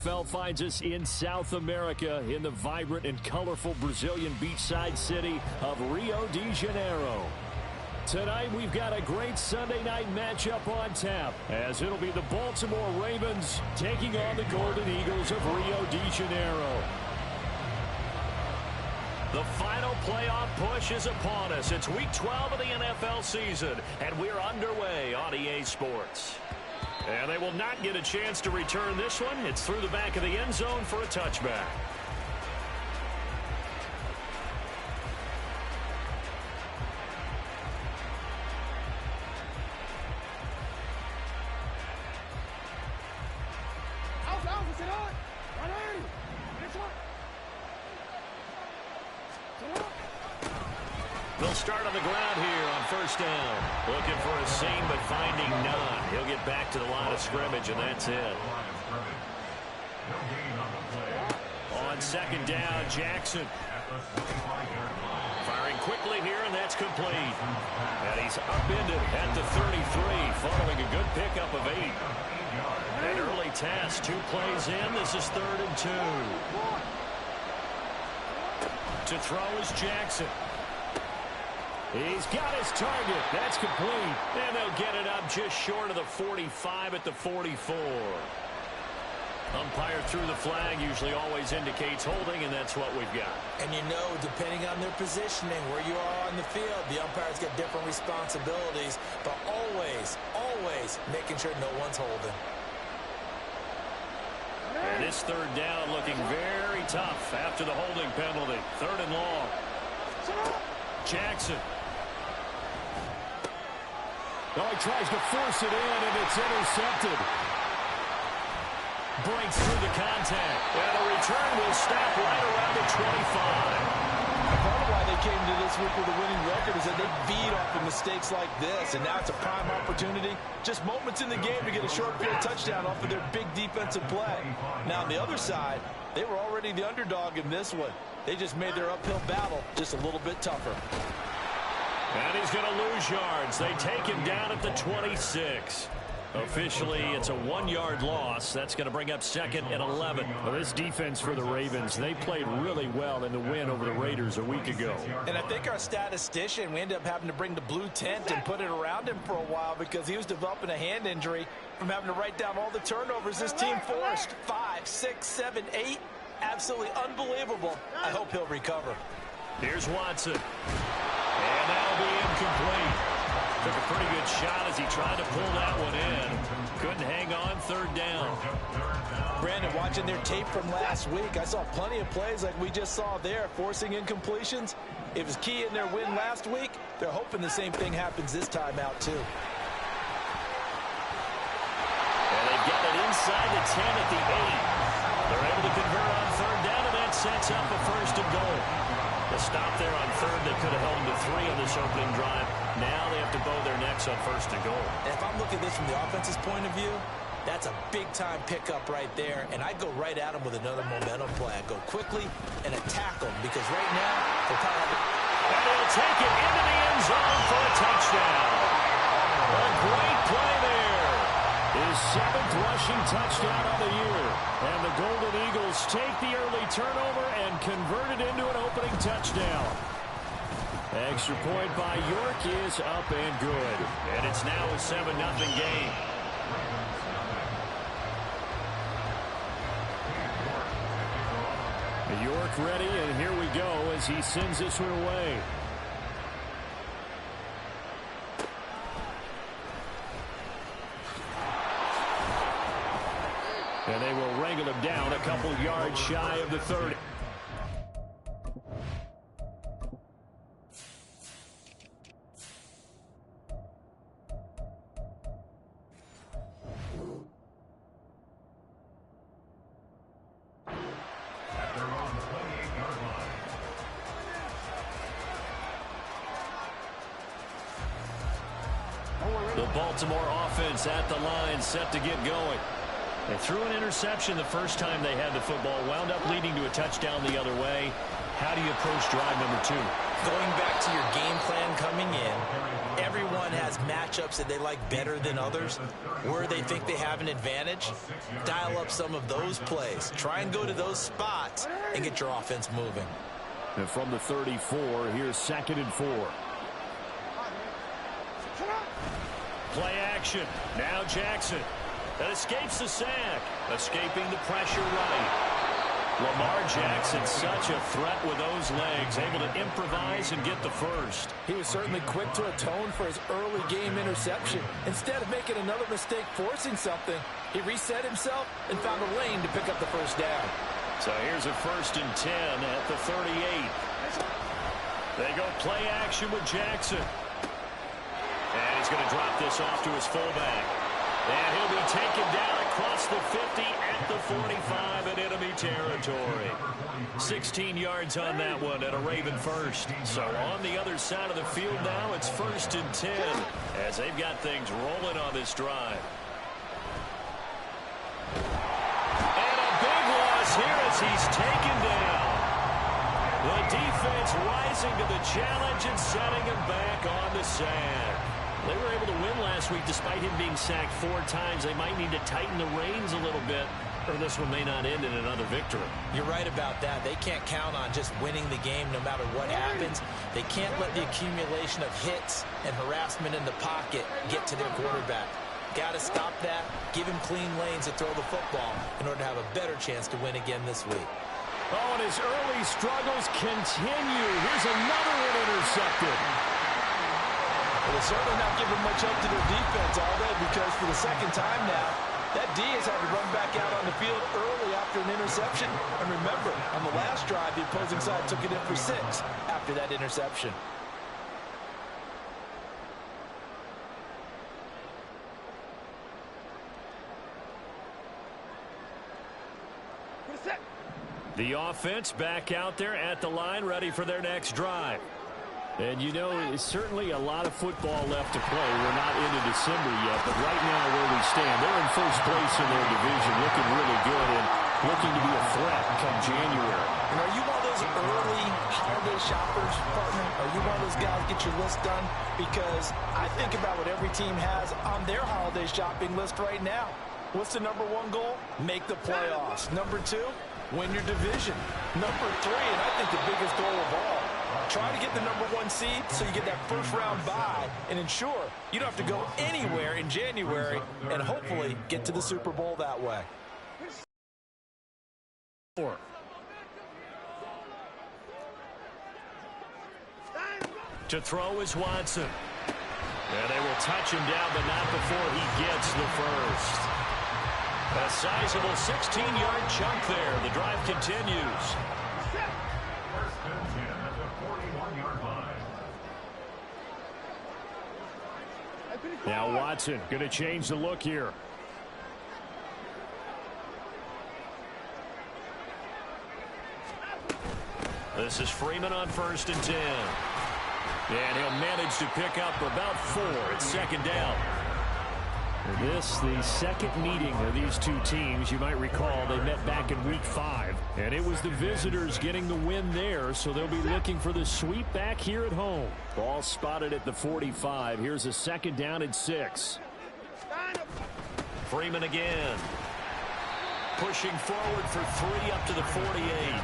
NFL finds us in South America in the vibrant and colorful Brazilian beachside city of Rio de Janeiro. Tonight we've got a great Sunday night matchup on tap as it'll be the Baltimore Ravens taking on the Golden Eagles of Rio de Janeiro. The final playoff push is upon us. It's week 12 of the NFL season, and we're underway on EA Sports. And they will not get a chance to return this one. It's through the back of the end zone for a touchback. They'll start on the ground here on first down. Looking for a seam, but finding none. He'll get back to the line of scrimmage, and that's it. On second down, Jackson. Firing quickly here, and that's complete. And he's upended at the 33, following a good pickup of 8. An early test, 2 plays in. This is 3rd and 2. To throw is Jackson. He's got his target. That's complete. And they'll get it up just short of the 45 at the 44. Umpire threw the flag, usually always indicates holding, and that's what we've got. And you know, depending on their positioning, where you are on the field, the umpires get different responsibilities, but always making sure no one's holding. And this 3rd down looking very tough after the holding penalty. 3rd and long. Jackson. Oh, he tries to force it in, and it's intercepted. Breaks through the contact. And the return will stop right around the 25. Part of why they came to this week with a winning record is that they feed off of mistakes like this, and now it's a prime opportunity. Just moments in the game to get a short field touchdown off of their big defensive play. Now, on the other side, they were already the underdog in this one. They just made their uphill battle just a little bit tougher. And he's going to lose yards. They take him down at the 26. Officially, it's a 1-yard loss. That's going to bring up 2nd and 11. Well, this defense for the Ravens, they played really well in the win over the Raiders a week ago. And I think our statistician, we ended up having to bring the blue tent and put it around him for a while because he was developing a hand injury from having to write down all the turnovers this team forced. 5, 6, 7, 8. Absolutely unbelievable. I hope he'll recover. Here's Watson. And that'll be incomplete. Took a pretty good shot as he tried to pull that one in. Couldn't hang on. 3rd down. Brandon, watching their tape from last week, I saw plenty of plays like we just saw there, forcing incompletions. It was key in their win last week. They're hoping the same thing happens this time out, too. And they get it inside the 10 at the 8. They're able to convert on 3rd down, and that sets up a 1st and goal. The stop there on 3rd, they could have held them to 3 on this opening drive. Now they have to bow their necks on 1st and goal. And if I'm looking at this from the offense's point of view, that's a big-time pickup right there. And I'd go right at them with another momentum play. I'd go quickly and attack them because right now they're kind of... And he'll take it into the end zone for a touchdown. A great play there. His 7th rushing touchdown of the year. And the Golden Eagles take the early turnover and convert it into an opening touchdown. Extra point by York is up and good. And it's now a 7-0 game. York ready, and here we go as he sends this one away. And they will wrangle him down a couple yards shy of the 30. The Baltimore offense at the line, set to get going. They threw an interception the first time they had the football, wound up leading to a touchdown the other way. How do you approach drive number 2? Going back to your game plan coming in, everyone has matchups that they like better than others. Where they think they have an advantage, dial up some of those plays. Try and go to those spots and get your offense moving. And from the 34, here's 2nd and 4. Play action. Now Jackson. That escapes the sack. Escaping the pressure right. Lamar Jackson, such a threat with those legs, able to improvise and get the first. He was certainly quick to atone for his early game interception. Instead of making another mistake forcing something, he reset himself and found a lane to pick up the first down. So here's a 1st and 10 at the 38. They go play action with Jackson. And he's going to drop this off to his fullback. And he'll be taken down across the 50 at the 45 in enemy territory. 16 yards on that one and a Raven first. So on the other side of the field now, it's 1st and 10 as they've got things rolling on this drive. And a big loss here as he's taken down. The defense rising to the challenge and setting him back on the sand. They were able to win last week despite him being sacked 4 times. They might need to tighten the reins a little bit, or this one may not end in another victory. You're right about that. They can't count on just winning the game no matter what happens. They can't let the accumulation of hits and harassment in the pocket get to their quarterback. Got to stop that, give him clean lanes to throw the football in order to have a better chance to win again this week. Oh, and his early struggles continue. Here's another one intercepted. Well, they're certainly not giving much up to their defense, are they? Because for the second time now, that D has had to run back out on the field early after an interception. And remember, on the last drive, the opposing side took it in for 6 after that interception. The offense back out there at the line, ready for their next drive. And, you know, it's certainly a lot of football left to play. We're not into December yet, but right now where we stand, they're in first place in their division, looking really good and looking to be a threat come January. And are you one of those early holiday shoppers, partner? Are you one of those guys get your list done? Because I think about what every team has on their holiday shopping list right now. What's the number 1 goal? Make the playoffs. Number 2, win your division. Number 3, and I think the biggest goal of all, try to get the number 1 seed so you get that first-round bye and ensure you don't have to go anywhere in January and hopefully get to the Super Bowl that way. To throw is Watson. And they will touch him down, but not before he gets the first. A sizable 16-yard chunk there. The drive continues. Now Watson going to change the look here. This is Freeman on 1st and 10. And he'll manage to pick up about 4 at 2nd down. This, the second meeting of these two teams. You might recall they met back in week 5. And it was the visitors getting the win there, so they'll be looking for the sweep back here at home. Ball spotted at the 45. Here's a 2nd down and 6. Freeman again. Pushing forward for 3 up to the 48.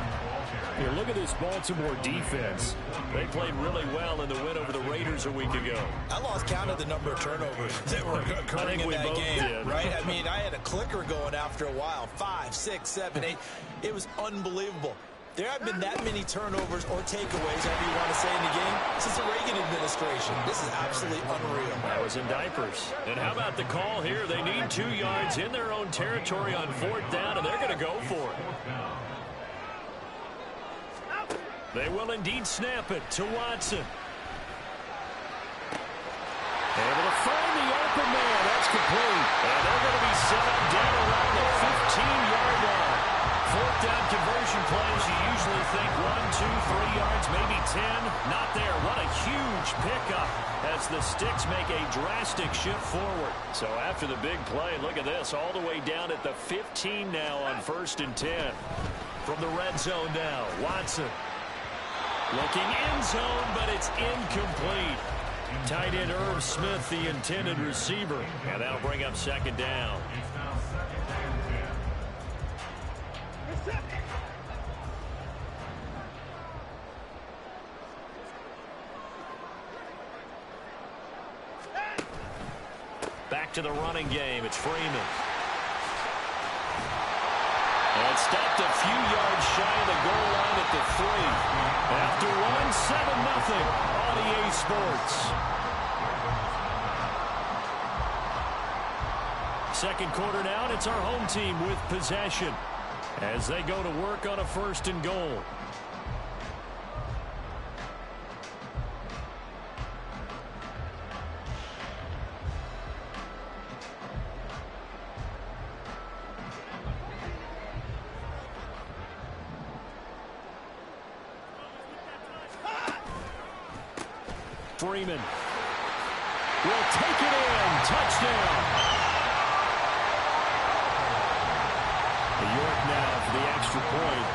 Here, look at this Baltimore defense. They played really well in the win over the Raiders a week ago. I lost count of the number of turnovers that were occurring in that game, right? I mean, I had a clicker going after a while. 5, 6, 7, 8. It was unbelievable. There have been that many turnovers or takeaways, however you want to say, in the game since the Reagan administration. This is absolutely unreal. That was in diapers. And how about the call here? They need 2 yards in their own territory on 4th down, and they're going to go for it. They will indeed snap it to Watson. Able to find the open man. That's complete. And they're going to be set up down around the 15-yard line. 4th down conversion plays, you usually think 1, 2, 3 yards, maybe 10. Not there. What a huge pickup as the Sticks make a drastic shift forward. So after the big play, look at this, all the way down at the 15 now on 1st and 10. From the red zone now, Watson. Looking end zone, but it's incomplete. Tight end Irv Smith, the intended receiver. And that'll bring up second down. Back to the running game. It's Freeman. And stopped a few yards shy of the goal line at the 3. After one, 7-0 on EA Sports. Second quarter now, and it's our home team with possession as they go to work on a 1st and goal. Freeman will take it in. Touchdown. New York now for the extra point.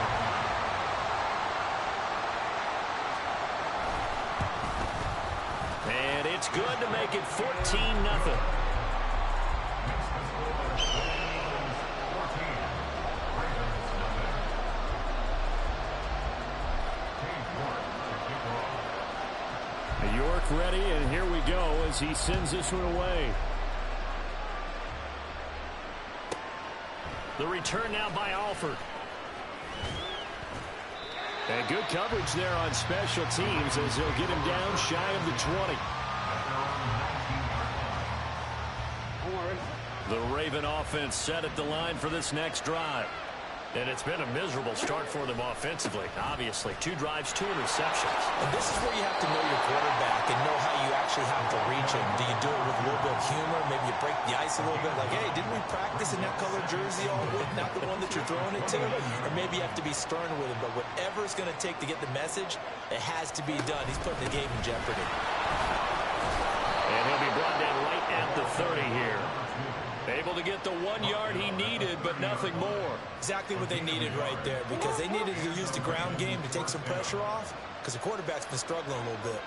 And it's good to make it 14-0. York ready, and here we go as he sends this one away. The return now by Alford. And good coverage there on special teams as they'll get him down shy of the 20. The Raven offense set at the line for this next drive. And it's been a miserable start for them offensively. Obviously, 2 drives, 2 interceptions. And this is where you have to know your quarterback and know how you actually have to reach him. Do you do it with a little bit of humor? Maybe you break the ice a little bit like, hey, didn't we practice in that colored jersey all week? Not the one that you're throwing it to? Or maybe you have to be stern with him. But whatever it's going to take to get the message, it has to be done. He's putting the game in jeopardy. And he'll be brought down right at the 30 here. Able to get the 1 yard he needed, but nothing more. Exactly what they needed right there, because they needed to use the ground game to take some pressure off, because the quarterback's been struggling a little bit.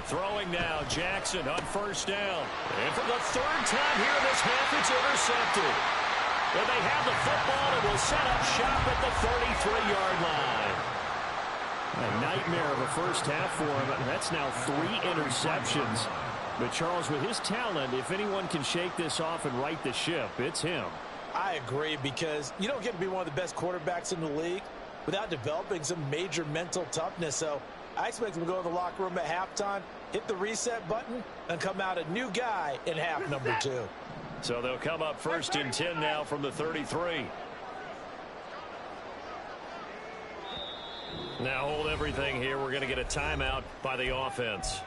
Throwing now, Jackson on 1st down. And for the 3rd time here in this half, it's intercepted. And they have the football and will set up shop at the 33-yard line. A nightmare of a first half for him. That's now 3 interceptions. But, Charles, with his talent, if anyone can shake this off and right the ship, it's him. I agree, because you don't get to be one of the best quarterbacks in the league without developing some major mental toughness. So I expect him to go to the locker room at halftime, hit the reset button, and come out a new guy in half number 2. So they'll come up 1st and 10 now from the 33. Now hold everything here. We're going to get a timeout by the offense.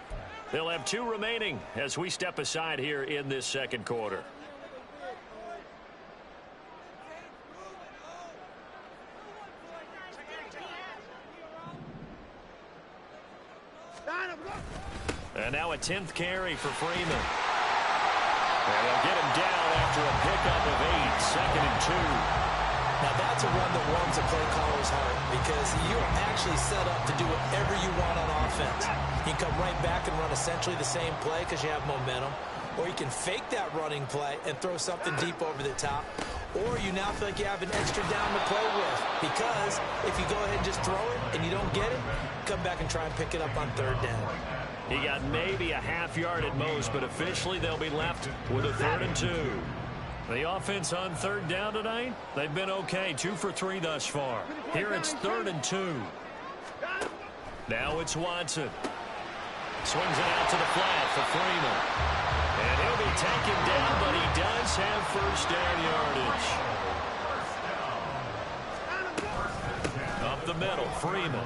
They'll have 2 remaining as we step aside here in this second quarter. And now a 10th carry for Freeman. And they'll get him down after a pickup of 8, 2nd and 2. Now that's a run that warms a play caller's heart, because you're actually set up to do whatever you want on offense. You can come right back and run essentially the same play because you have momentum, or you can fake that running play and throw something deep over the top, or you now feel like you have an extra down to play with, because if you go ahead and just throw it and you don't get it, come back and try and pick it up on 3rd down. He got maybe a half yard at most, but officially they'll be left with a 3rd and 2. The offense on 3rd down tonight, they've been okay. 2 for 3 thus far. Here it's 3rd and 2. Now it's Watson. Swings it out to the flat for Freeman. And he'll be taken down, but he does have 1st down yardage. Up the middle, Freeman.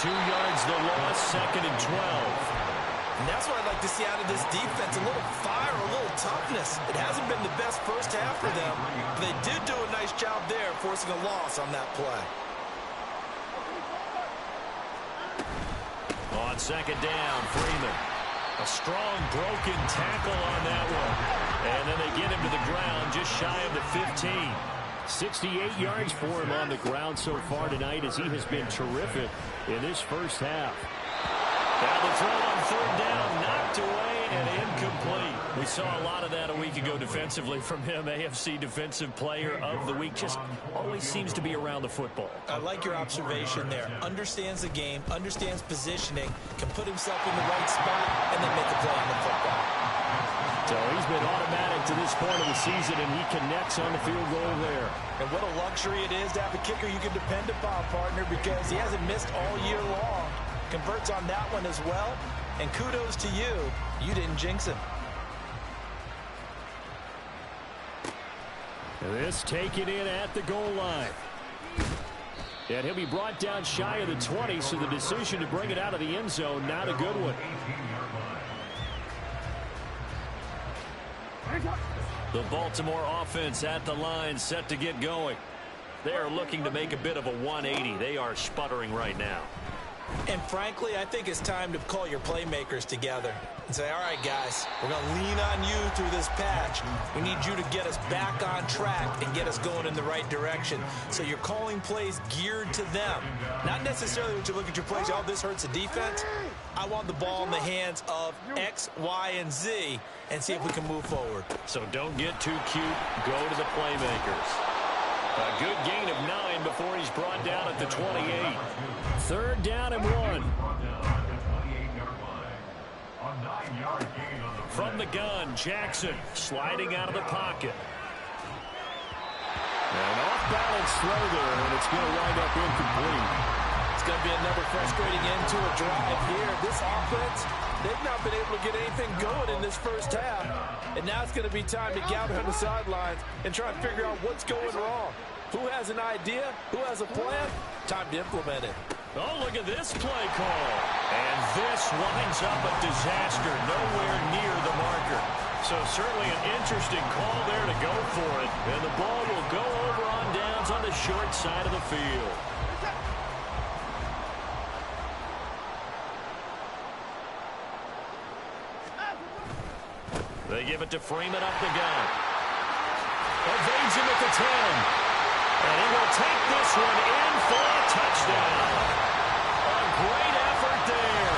2 yards the loss, 2nd and 12. And that's what I'd like to see out of this defense, a little fire, a little toughness. It hasn't been the best first half for them, but they did do a nice job there, forcing a loss on that play. On 2nd down, Freeman. A strong broken tackle on that one. And then they get him to the ground just shy of the 15. 68 yards for him on the ground so far tonight as he has been terrific in this first half. Now the throw on third down, knocked away and incomplete. We saw a lot of that a week ago defensively from him. AFC Defensive Player of the Week. Just always seems to be around the football. I like your observation there. Understands the game, understands positioning, can put himself in the right spot, and then make a play on the football. So he's been automatic to this point of the season, and he connects on the field goal there. And what a luxury it is to have a kicker you can depend upon, partner, because he hasn't missed all year long. Converts on that one as well. And kudos to you. You didn't jinx him. This taken in at the goal line. And he'll be brought down shy of the 20, so the decision to bring it out of the end zone, not a good one. The Baltimore offense at the line, set to get going. They are looking to make a bit of a 180. They are sputtering right now. And frankly, I think it's time to call your playmakers together and say, all right, guys, we're going to lean on you through this patch. We need you to get us back on track and get us going in the right direction. So you're calling plays geared to them. Not necessarily when you look at your plays, oh, this hurts the defense. I want the ball in the hands of X, Y, and Z and see if we can move forward. So don't get too cute. Go to the playmakers. A good gain of 9 before he's brought down at the 28. Third down and 1. From the gun, Jackson sliding out of the pocket. An off-balance throw there, and it's going to wind up incomplete. It's going to be another frustrating end to a drive here. This offense, they've not been able to get anything going in this first half. And now it's going to be time to gather on the sidelines and try and figure out what's going wrong. Who has an idea? Who has a plan? Time to implement it. Oh, look at this play call. And this winds up a disaster, nowhere near the marker. So certainly an interesting call there to go for it. And the ball will go over on downs on the short side of the field. They give it to Freeman up the gun. Evades him at the 10. And he will take this one in for a touchdown. A great effort there.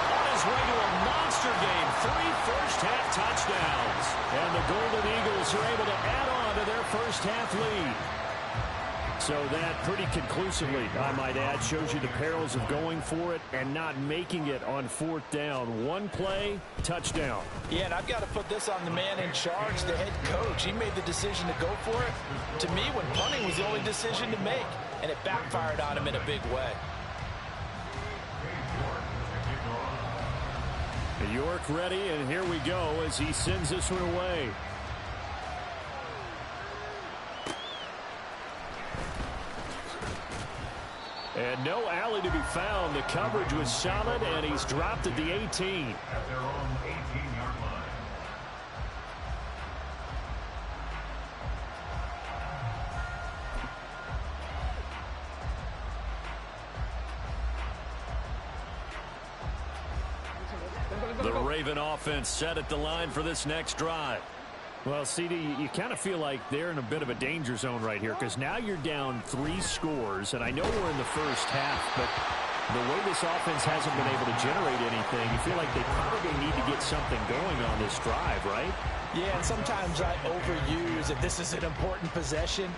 On his way to a monster game. 3 first-half touchdowns. And the Golden Eagles are able to add on to their first-half lead. So that pretty conclusively, I might add, shows you the perils of going for it and not making it on fourth down. One play, touchdown. Yeah, and I've got to put this on the man in charge, the head coach. He made the decision to go for it. To me, when punting was the only decision to make, and it backfired on him in a big way. York ready, and here we go as he sends this one away. And no alley to be found. The coverage was solid, and he's dropped at the 18. At their own 18-yard line. The Raven offense set at the line for this next drive. Well, CD, you kind of feel like they're in a bit of a danger zone right here because now you're down 3 scores, and I know we're in the first half, but the way this offense hasn't been able to generate anything, you feel like they probably need to get something going on this drive, right? Yeah, and sometimes I overuse if this is an important possession,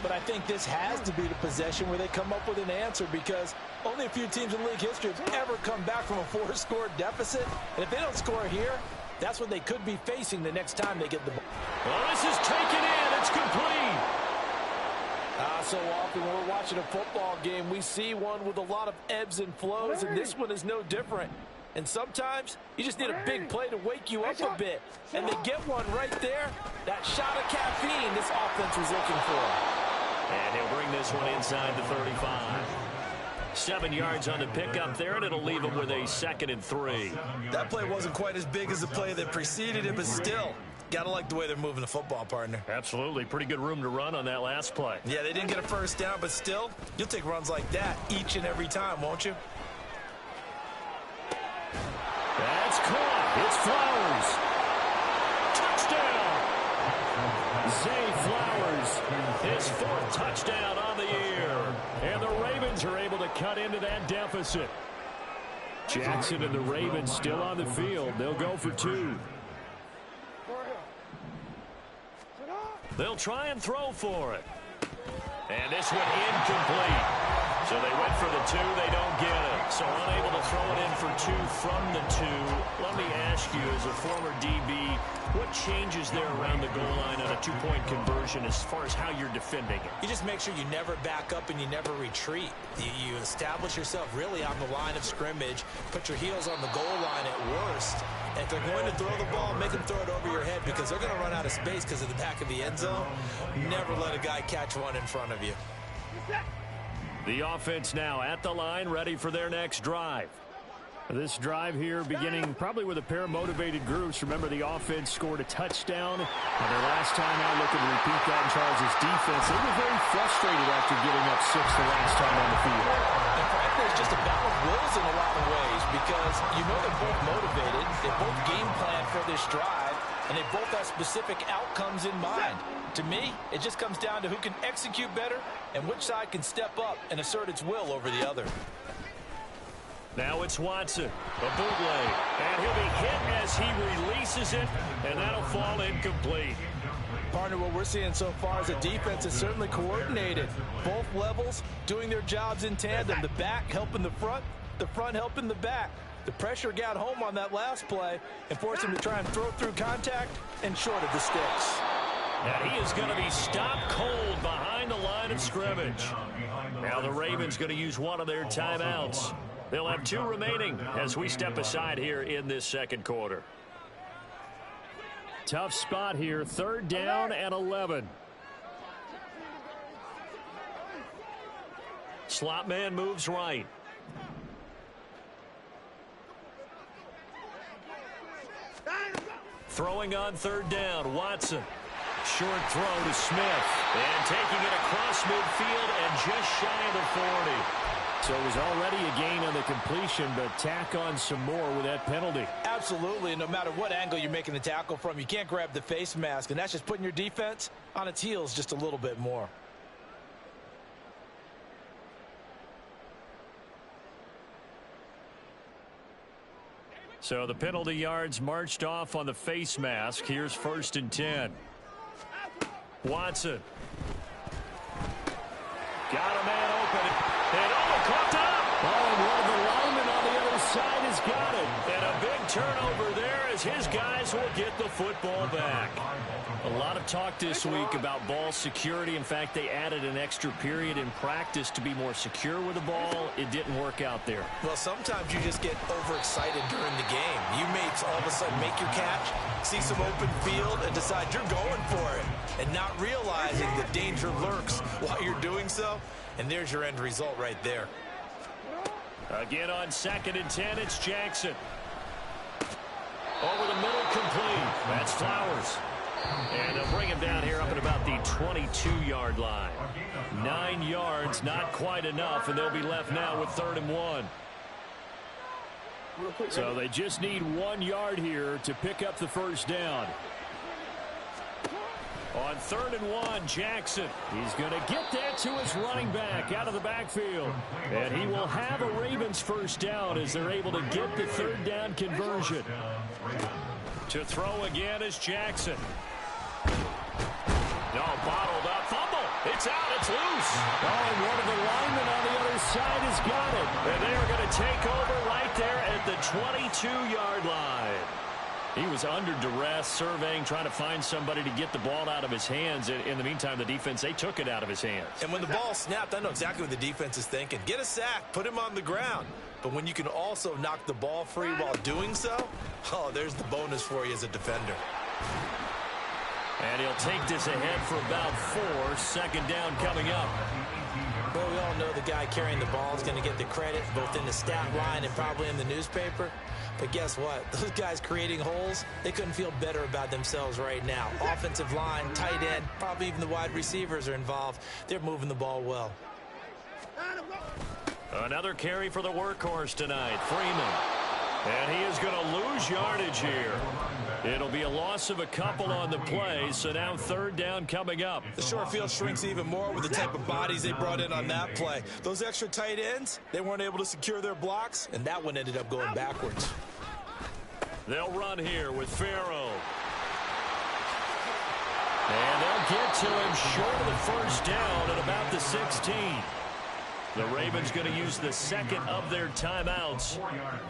but I think this has to be the possession where they come up with an answer because only a few teams in league history have ever come back from a 4-score deficit, and if they don't score here, that's what they could be facing the next time they get the ball. Well, this is taken in. It's complete. So often when we're watching a football game, we see one with a lot of ebbs and flows, and this one is no different. And sometimes you just need a big play to wake you up a bit. And they get one right there. That shot of caffeine this offense was looking for. And he'll bring this one inside the 35. 7 yards on the pickup there, and it'll leave him with a 2nd and 3. That play wasn't quite as big as the play that preceded it, but still, gotta like the way they're moving the football, partner. Absolutely. Pretty good room to run on that last play. Yeah, they didn't get a first down, but still, you'll take runs like that each and every time, won't you? That's caught. It's Flowers. Touchdown. Zay Flowers, his 4th touchdown on the year. And the Ravens are able to cut into that deficit. Jackson and the Ravens still on the field. They'll go for 2. They'll try and throw for it. And this one incomplete. So they went for the 2. They don't get it. So unable to throw it in for 2 from the 2. Let me ask you, as a former DB, what changes there around the goal line on a 2-point conversion as far as how you're defending it? You just make sure you never back up and you never retreat. You establish yourself really on the line of scrimmage, put your heels on the goal line at worst. And if they're going to throw the ball, make them throw it over your head because they're going to run out of space because of the back of the end zone. Never let a guy catch one in front of you. The offense now at the line, ready for their next drive. This drive here beginning probably with a pair of motivated groups. Remember, the offense scored a touchdown. And their last time out looking to repeat that in Charles' defense. They were very frustrated after giving up 6 the last time on the field. And frankly, it's just a battle of wills in a lot of ways because you know they're both motivated. They both game plan for this drive. And they both have specific outcomes in mind. To me, it just comes down to who can execute better and which side can step up and assert its will over the other. Now it's Watson, a bootleg, and he'll be hit as he releases it, and that'll fall incomplete. Partner, what we're seeing so far is a defense is certainly coordinated. Both levels doing their jobs in tandem. The back helping the front helping the back. The pressure got home on that last play and forced him to try and throw through contact and short of the sticks. And he is going to be stopped cold behind the line of scrimmage. Now the Ravens going to use one of their timeouts. They'll have 2 remaining as we step aside here in this second quarter. Tough spot here, 3rd down and 11. Slot man moves right. Throwing on 3rd down, Watson. Short throw to Smith. And taking it across midfield and just shy of the 40. So it was already a gain on the completion, but tack on some more with that penalty. Absolutely, and no matter what angle you're making the tackle from, you can't grab the face mask, and that's just putting your defense on its heels just a little bit more. So the penalty yards marched off on the face mask. Here's 1st and 10. Watson. Got a man open. And caught up. Oh, and one of the linemen on the other side has got it. And a big turnover there as his guys will get the football back. A lot of talk this week about ball security. In fact, they added an extra period in practice to be more secure with the ball. It didn't work out there. Well, sometimes you just get overexcited during the game. You may all of a sudden make your catch, see some open field, and decide you're going for it. And not realizing the danger lurks while you're doing so. And there's your end result right there. Again on 2nd and 10, it's Jackson. Over the middle, complete. That's Flowers. And they'll bring him down here up at about the 22-yard line. 9 yards, not quite enough, and they'll be left now with 3rd and 1. So they just need 1 yard here to pick up the 1st down. On 3rd and 1, Jackson. He's going to get that to his running back out of the backfield. And he will have a Ravens 1st down as they're able to get the 3rd down conversion. To throw again is Jackson. No, bottled up. Fumble. It's out. It's loose. Oh, and one of the linemen on the other side has got it. And they are going to take over right there at the 22-yard line. He was under duress, surveying, trying to find somebody to get the ball out of his hands. In the meantime, the defense, they took it out of his hands. And when the ball snapped, I know exactly what the defense is thinking. Get a sack, put him on the ground. But when you can also knock the ball free while doing so, oh, there's the bonus for you as a defender. And he'll take this ahead for about 4. 2nd down coming up. Well, we all know the guy carrying the ball is going to get the credit both in the stat line and probably in the newspaper. But guess what? Those guys creating holes, they couldn't feel better about themselves right now. Offensive line, tight end, probably even the wide receivers are involved. They're moving the ball well. Another carry for the workhorse tonight, Freeman. And he is going to lose yardage here. It'll be a loss of a couple on the play, so now third down coming up. The short field shrinks even more with the type of bodies they brought in on that play. Those extra tight ends, they weren't able to secure their blocks, and that one ended up going backwards. They'll run here with Farrell. And they'll get to him short of the first down at about the 16. The Ravens going to use the second of their timeouts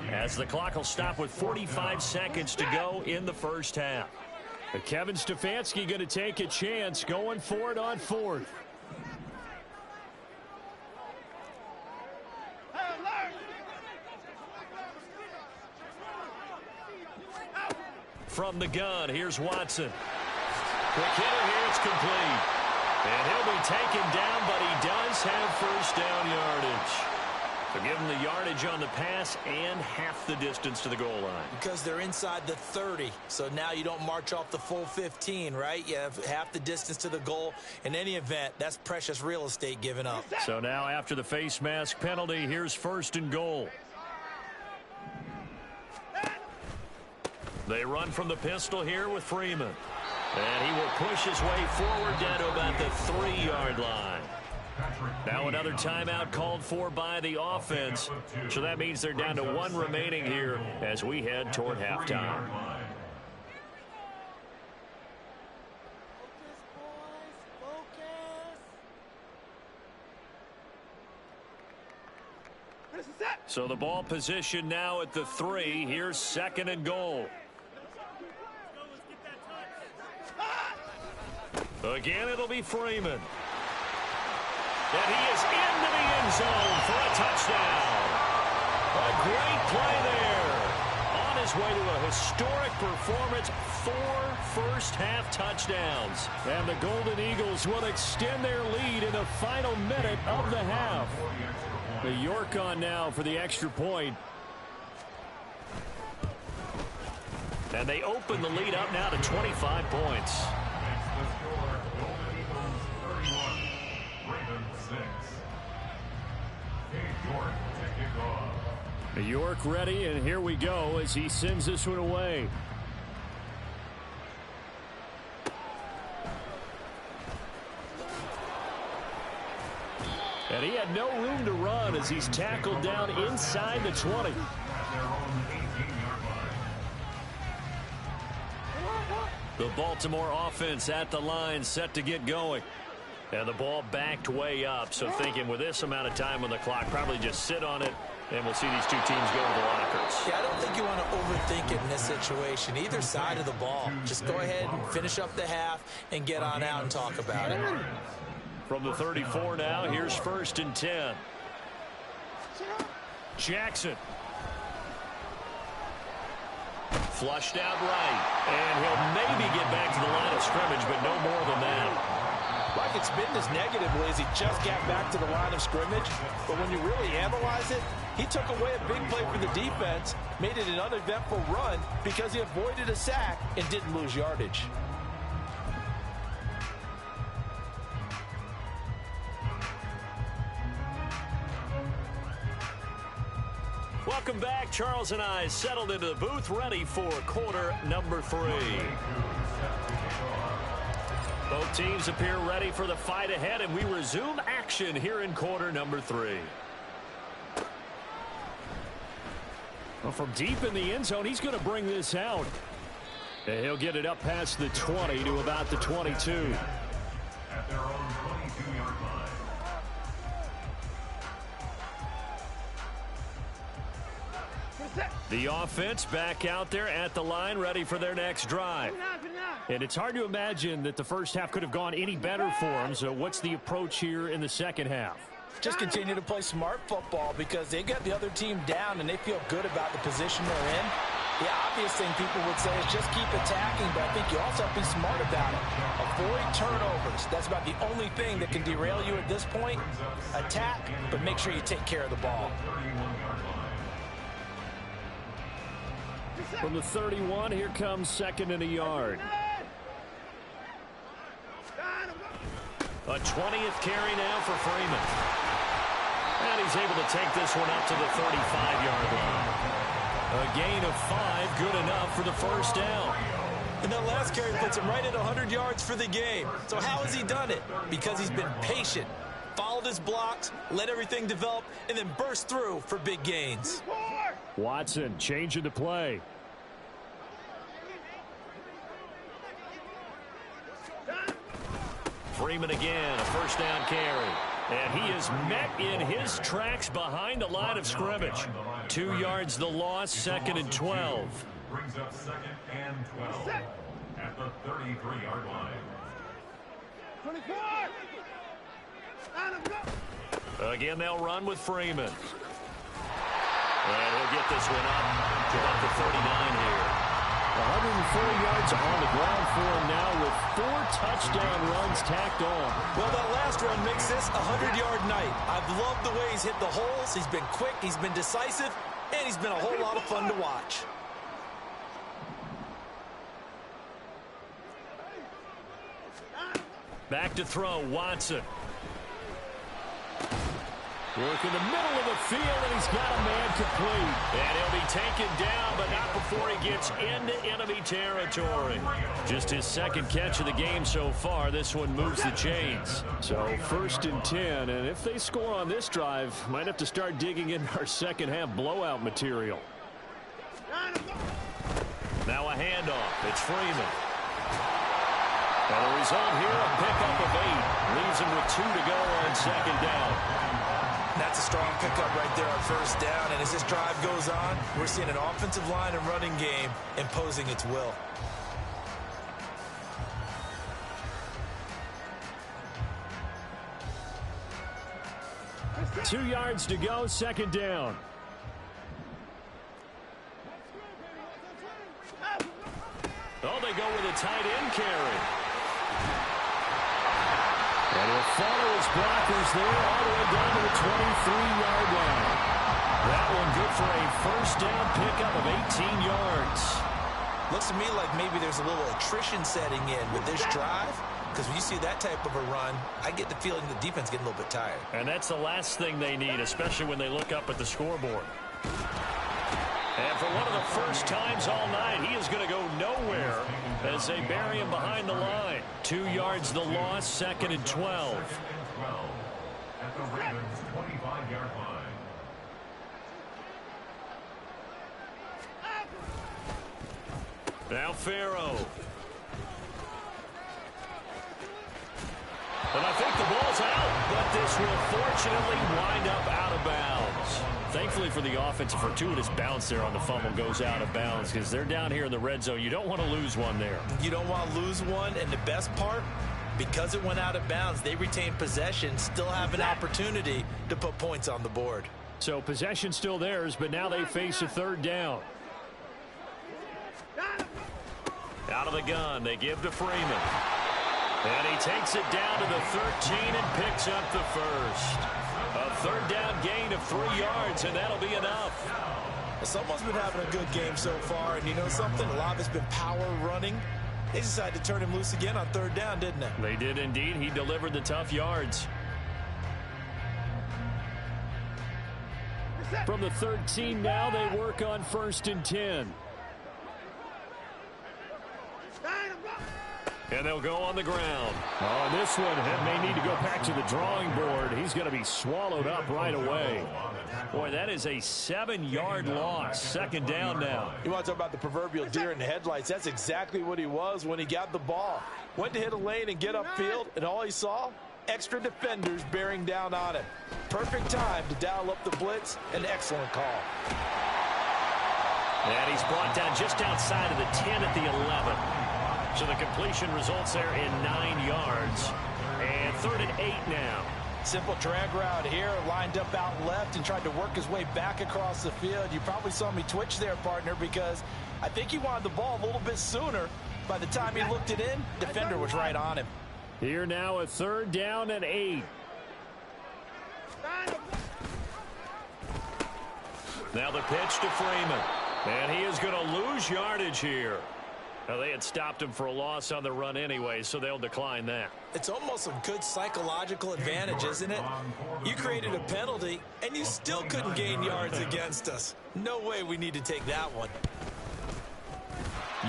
as the clock will stop with 45 seconds to go in the first half. Kevin Stefanski going to take a chance going for it on fourth. From the gun, here's Watson. Quick hitter here, it's complete. And he'll be taken down, but he does have first down yardage. So give him the yardage on the pass and half the distance to the goal line. Because they're inside the 30, so now you don't march off the full 15, right? You have half the distance to the goal. In any event, that's precious real estate given up. So now after the face mask penalty, here's first and goal. They run from the pistol here with Freeman. And he will push his way forward down to about the 3-yard line. Now another timeout called for by the offense. So that means they're down to one remaining here as we head toward halftime. So the ball position now at the 3. Here's second and goal. Again, it'll be Freeman. And he is into the end zone for a touchdown. A great play there. On his way to a historic performance, 4 first-half touchdowns. And the Golden Eagles will extend their lead in the final minute of the half. The York on now for the extra point. And they open the lead up now to 25 points. York ready, and here we go as he sends this one away. And he had no room to run as he's tackled down inside the 20. The Baltimore offense at the line, set to get going. And the ball backed way up, so thinking with this amount of time on the clock, probably just sit on it, and we'll see these two teams go to the lockers. Yeah, I don't think you want to overthink it in this situation, either side of the ball. Just go ahead and finish up the half and get on out and talk about it. From the 34 now, here's first and 10. Jackson. Flushed out right. And he'll maybe get back to the line of scrimmage, but no more than that. Like it's been this negatively as he just got back to the line of scrimmage. But when you really analyze it, he took away a big play for the defense, made it an uneventful run because he avoided a sack and didn't lose yardage. Welcome back. Charles and I settled into the booth, ready for quarter number 3. Both teams appear ready for the fight ahead, and we resume action here in quarter number 3. Well, from deep in the end zone, he's going to bring this out. And he'll get it up past the 20 to about the 22. At their own 22-yard line. The offense back out there at the line, ready for their next drive. And it's hard to imagine that the first half could have gone any better for them. So what's the approach here in the second half? Just continue to play smart football because they got the other team down and they feel good about the position they're in. The obvious thing people would say is just keep attacking, but I think you also have to be smart about it. Avoid turnovers. That's about the only thing that can derail you at this point. Attack, but make sure you take care of the ball. From the 31, here comes second and a yard. A 20th carry now for Freeman. And he's able to take this one up to the 35-yard line. A gain of 5, good enough for the first down. And that last carry puts him right at 100 yards for the game. So how has he done it? Because he's been patient, followed his blocks, let everything develop, and then burst through for big gains. Watson changing the play. Freeman again, a first down carry. And he is met in his tracks behind the line of scrimmage. 2 yards the loss, 2nd and 12. Brings up 2nd and 12 at the 33-yard line. 24. Again, they'll run with Freeman. And he'll get this one up to about the 39 here. 104 yards on the ground for him now with 4 touchdown runs tacked on. Well, that last run makes this a 100-yard night. I've loved the way he's hit the holes. He's been quick, he's been decisive, and he's been a whole lot of fun to watch. Back to throw, Watson. Work in the middle of the field, and he's got a man complete. And he'll be taken down, but not before he gets into enemy territory. Just his 2nd catch of the game so far. This one moves the chains. So 1st and 10, and if they score on this drive, might have to start digging in our second-half blowout material. Now a handoff. It's Freeman. And the result here, a pickup of 8. Leaves him with 2 to go on 2nd down. That's a strong pickup right there on 1st down. And as this drive goes on, we're seeing an offensive line and running game imposing its will. Two yards to go, 2nd down. Oh, they go with a tight end carry. And he'll follow his blockers there all the way down to the 23-yard line. That one good for a 1st down pickup of 18 yards. Looks to me like maybe there's a little attrition setting in with this drive. Because when you see that type of a run, I get the feeling the defense getting a little bit tired. And that's the last thing they need, especially when they look up at the scoreboard. And for one of the first times all night, he is going to go nowhere as they bury him behind the line. 2 yards the loss, 2nd and 12. At the Ravens' 25-yard line. Now Farrow. And I think the ball's out, but this will fortunately wind up out of bounds. Thankfully for the offense, a fortuitous bounce there on the fumble goes out of bounds because they're down here in the red zone. You don't want to lose one there. You don't want to lose one, and the best part, because it went out of bounds, they retain possession, still have an opportunity to put points on the board. So possession still theirs, but now they face a 3rd down. Out of the gun, they give to Freeman. And he takes it down to the 13 and picks up the 1st. A 3rd down gain of 3 yards, and that'll be enough. Someone's been having a good game so far, and you know something? A lot of it's been power running. They decided to turn him loose again on 3rd down, didn't they? They did indeed. He delivered the tough yards. From the 13 now, they work on 1st and 10. And they'll go on the ground. Oh, and this one may need to go back to the drawing board. He's going to be swallowed up right away. Boy, that is a 7-yard loss. 2nd down now. You want to talk about the proverbial deer in the headlights? That's exactly what he was when he got the ball. Went to hit a lane and get upfield, and all he saw, extra defenders bearing down on him. Perfect time to dial up the blitz. An excellent call. And he's brought down just outside of the 10 at the 11. So the completion results there in 9 yards. And 3rd and 8 now. Simple drag route here, lined up out left and tried to work his way back across the field. You probably saw me twitch there, partner, because I think he wanted the ball a little bit sooner. By the time he looked it in, defender was right on him. Here now a 3rd down and 8. Now the pitch to Freeman. And he is going to lose yardage here. Now, they had stopped him for a loss on the run anyway, so they'll decline that. It's almost a good psychological advantage, isn't it? You created a penalty, and you still couldn't gain yards against us. No way we need to take that one.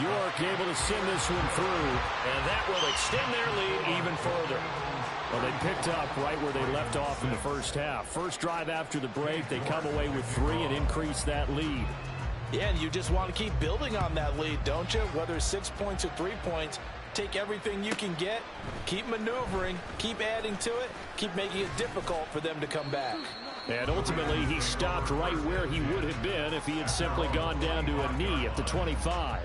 York able to send this one through, and that will extend their lead even further. Well, they picked up right where they left off in the first half. First drive after the break, they come away with 3 and increase that lead. Yeah, and you just want to keep building on that lead, don't you? Whether it's 6 points or 3 points, take everything you can get, keep maneuvering, keep adding to it, keep making it difficult for them to come back. And ultimately, he stopped right where he would have been if he had simply gone down to a knee at the 25.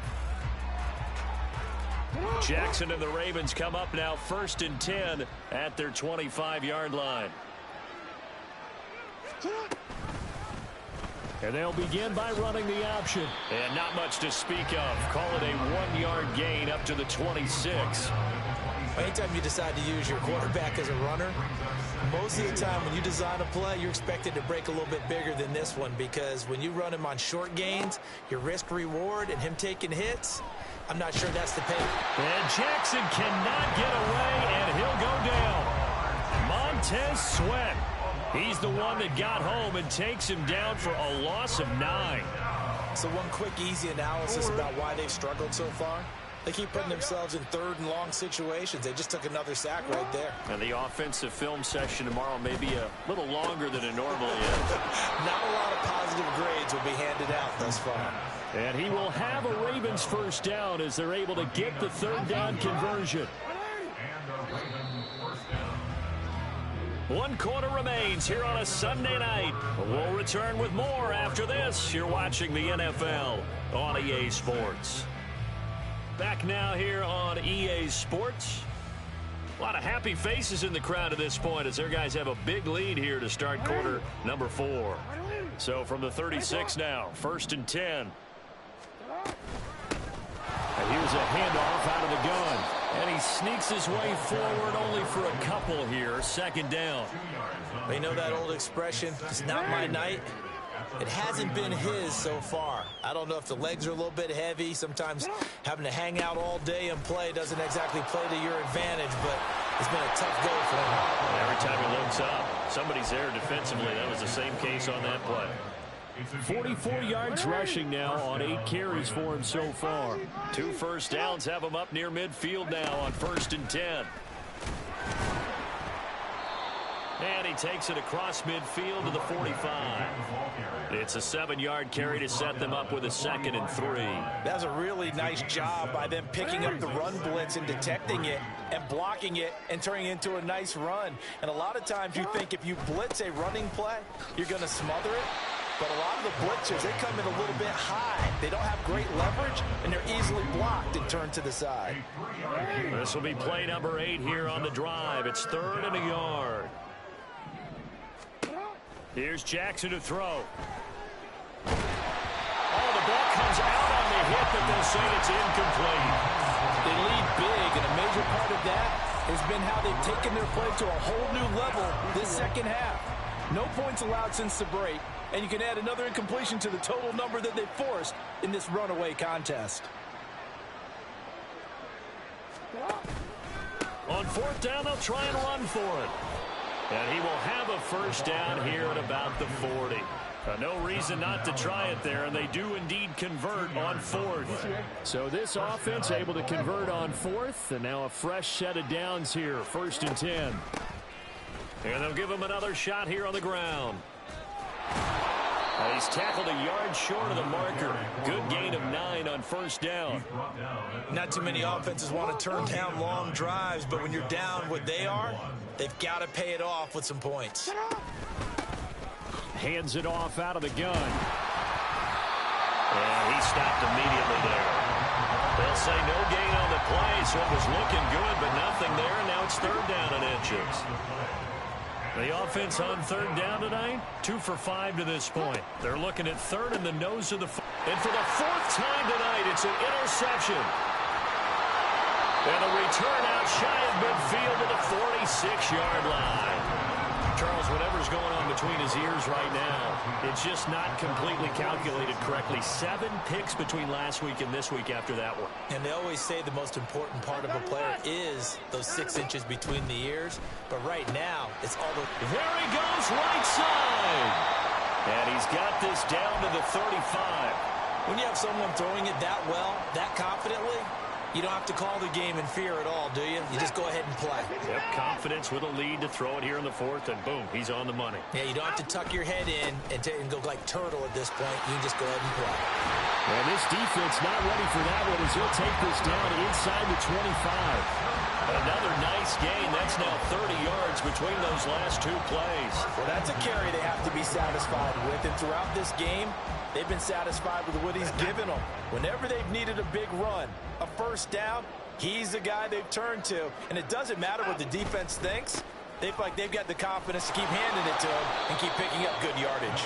Jackson and the Ravens come up now 1st and 10 at their 25-yard line. And they'll begin by running the option. And not much to speak of. Call it a 1-yard gain up to the 26. Anytime you decide to use your quarterback as a runner, most of the time when you design a play, you're expected to break a little bit bigger than this one, because when you run him on short gains, your risk-reward and him taking hits, I'm not sure that's the pay. And Jackson cannot get away, and he'll go down. Montez Sweat. He's the one that got home and takes him down for a loss of 9. So one quick, easy analysis about why they've struggled so far. They keep putting themselves in 3rd and long situations. They just took another sack right there. And the offensive film session tomorrow may be a little longer than it normally is. Not a lot of positive grades will be handed out thus far. And he will have a Ravens first down as they're able to get the 3rd down conversion. 1 quarter remains here on a Sunday night. We'll return with more after this. You're watching the NFL on EA Sports. Back now here on EA Sports. A lot of happy faces in the crowd at this point as their guys have a big lead here to start quarter number 4. So from the 36 now, 1st and 10. And here's a handoff out of the gun. And he sneaks his way forward only for a couple here. 2nd down. You know that old expression, it's not my night? It hasn't been his so far. I don't know if the legs are a little bit heavy. Sometimes having to hang out all day and play doesn't exactly play to your advantage, but it's been a tough go for him. Every time he looks up, somebody's there defensively. That was the same case on that play. 44 yards rushing now on 8 carries for him so far. 2 first downs have him up near midfield now on 1st and 10. And he takes it across midfield to the 45. It's a 7-yard carry to set them up with a 2nd and 3. That's a really nice job by them picking up the run blitz and detecting it and blocking it and turning it into a nice run. And a lot of times you think if you blitz a running play, you're going to smother it. But a lot of the blitzers, they come in a little bit high. They don't have great leverage, and they're easily blocked and turned to the side. This will be play number 8 here on the drive. It's 3rd and a yard. Here's Jackson to throw. Oh, the ball comes out on the hit, but they'll say it's incomplete. They lead big, and a major part of that has been how they've taken their play to a whole new level this 2nd half. No points allowed since the break, and you can add another incompletion to the total number that they forced in this runaway contest. On 4th down, they'll try and run for it. And he will have a first down here at about the 40. No reason not to try it there, and they do indeed convert on 4th. So this offense able to convert on 4th, and now a fresh set of downs here, 1st and 10. And they'll give him another shot here on the ground. He's tackled a yard short of the marker. Good gain of 9 on 1st down. Not too many offenses want to turn down long drives, but when you're down what they are, they've got to pay it off with some points. Hands it off out of the gun. And he stopped immediately there. They'll say no gain on the play, so it was looking good, but nothing there, and now it's 3rd down and inches. The offense on 3rd down tonight, 2 for 5 to this point. They're looking at 3rd in the nose of the... And for the 4th time tonight, it's an interception. And a return out shy of midfield to the 46-yard line. Charles, whatever's going on between his ears right now, it's just not completely calculated correctly. 7 picks between last week and this week after that one. And they always say the most important part of a player is those 6 inches between the ears. But right now, it's all the... There he goes, right side. And he's got this down to the 35. When you have someone throwing it that well, that confidently, you don't have to call the game in fear at all, do you? You just go ahead and play. Yep, confidence with a lead to throw it here in the fourth, and boom, he's on the money. Yeah, you don't have to tuck your head in and go like turtle at this point. You can just go ahead and play. And this defense not ready for that one as he'll take this down inside the 25. Another nice gain. That's now 30 yards between those last two plays. Well, that's a carry they have to be satisfied with. And throughout this game, they've been satisfied with what he's given them. Whenever they've needed a big run, a first down, he's the guy they've turned to. And it doesn't matter what the defense thinks. They feel like they've got the confidence to keep handing it to him and keep picking up good yardage.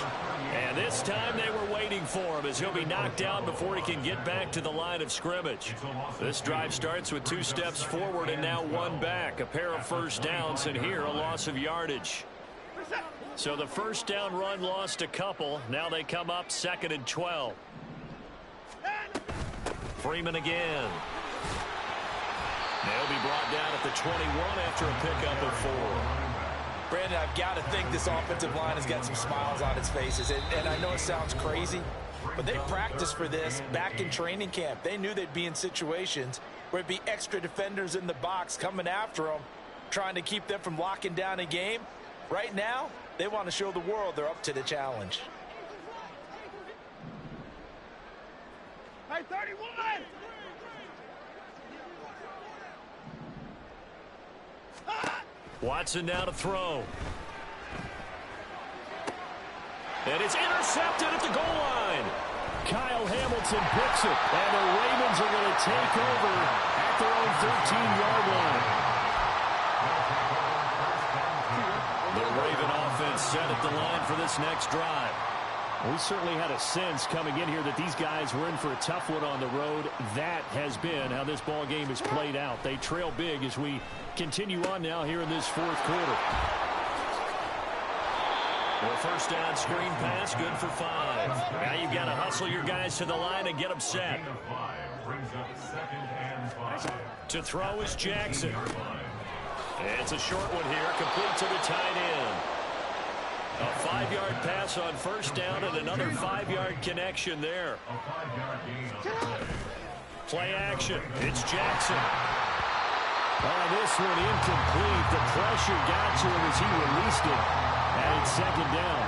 And this time they were waiting for him as he'll be knocked down before he can get back to the line of scrimmage. This drive starts with 2 steps forward and now 1 back. A pair of first downs, and here a loss of yardage. So the first down run lost a couple. Now they come up 2nd and 12. Freeman again. They'll be brought down at the 21 after a pickup of 4. Brandon, I've got to think this offensive line has got some smiles on its faces. And I know it sounds crazy, but they practiced for this back in training camp. They knew they'd be in situations where it'd be extra defenders in the box coming after them, trying to keep them from locking down a game. Right now, they want to show the world they're up to the challenge. Hey, 31! Watson now to throw. And it's intercepted at the goal line. Kyle Hamilton picks it, and the Ravens are going to take over at their own 13-yard line. The Raven offense set at the line for this next drive. We certainly had a sense coming in here that these guys were in for a tough one on the road. That has been how this ball game has played out. They trail big as we continue on now here in this fourth quarter. Well, first down screen pass, good for 5. Now you've got to hustle your guys to the line and get them set. To throw is Jackson. It's a short one here, complete to the tight end. A 5-yard pass on first down and another 5-yard connection there. Play action. It's Jackson. This one incomplete. The pressure got to him as he released it. And it's 2nd down.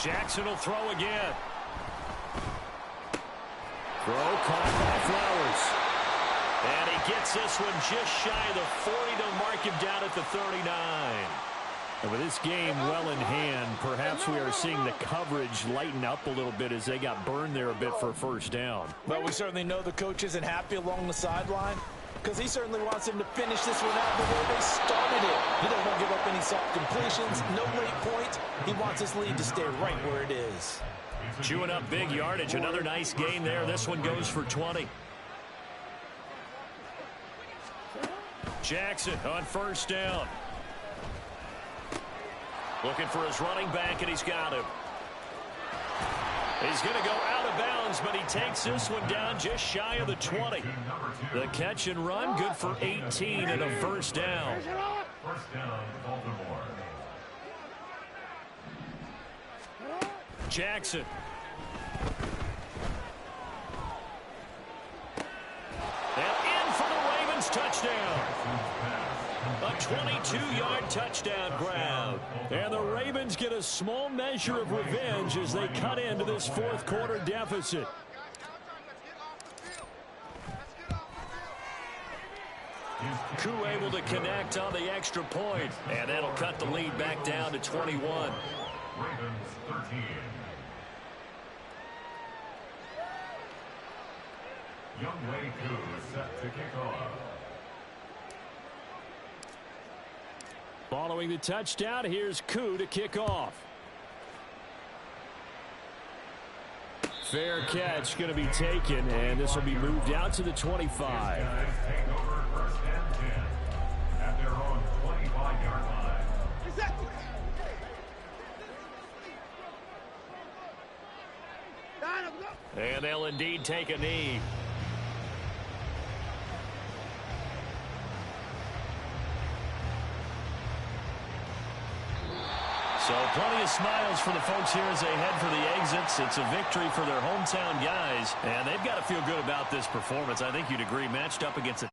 Jackson will throw again. Throw caught by Flowers. And he gets this one just shy of the 40 to mark him down at the 39. And with this game well in hand, perhaps we are seeing the coverage lighten up a little bit as they got burned there a bit for a first down. But we certainly know the coach isn't happy along the sideline because he certainly wants him to finish this one out the way they started it. He doesn't want to give up any soft completions, no late point. He wants his lead to stay right where it is. Chewing up big yardage. Another nice gain there. This one goes for 20. Jackson on first down. Looking for his running back, and he's got him. He's going to go out of bounds, but he takes this one down just shy of the 20. The catch and run, good for 18 and a first down. First down, Baltimore. Jackson. And in for the Ravens touchdown. A 22-yard touchdown grab. And the Ravens get a small measure of revenge as they cut into this fourth quarter deficit. Koo able to connect on the extra point. And that'll cut the lead back down to 21. Ravens 13. Youngway Koo is set to kick off. Following the touchdown, here's Koo to kick off. Fair catch going to be taken, and this will be moved out to the 25. Guys take over first and 10 at their own 25-yard line. And they'll indeed take a knee. So plenty of smiles for the folks here as they head for the exits. It's a victory for their hometown guys, and they've got to feel good about this performance. I think you'd agree, matched up against a